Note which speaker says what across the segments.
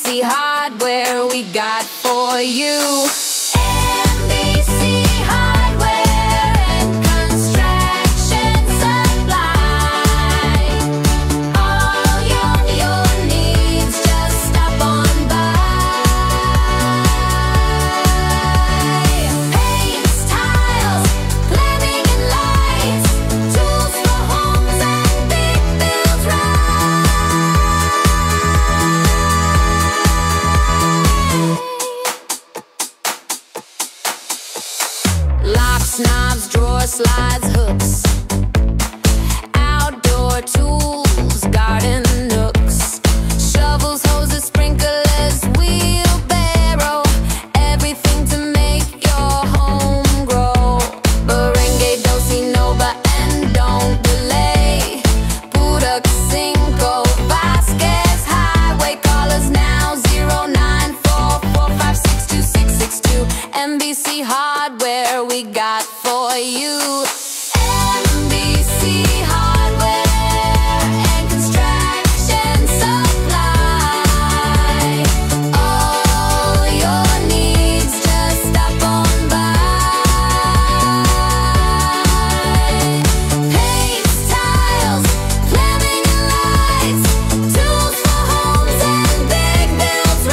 Speaker 1: NBC Hardware, we got for you. NBC Hardware and Construction Supply. All your needs, just stop on by. Paints, tiles, plumbing and lights, tools for homes and big builds Locks, knobs, drawers, slides, hooks, outdoor tools, garden nooks, shovels, hoses, sprinklers, wheelbarrow, everything to make your home grow. Barangay, Dosi, Nova, and don't delay. Budak, Cinco, Vasquez, Highway, call us now, 0944562662. NBC Hardware, we got for you. NBC Hardware and Construction Supply. All your needs, just stop on by. Paints, tiles, plumbing and lights, tools for homes and big builds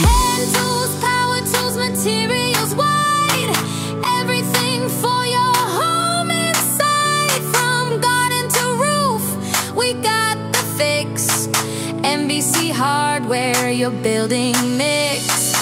Speaker 1: Hand tools, power tools, materials wide, everything for your home inside. From garden to roof, we got the fix. NBC Hardware, your building mix.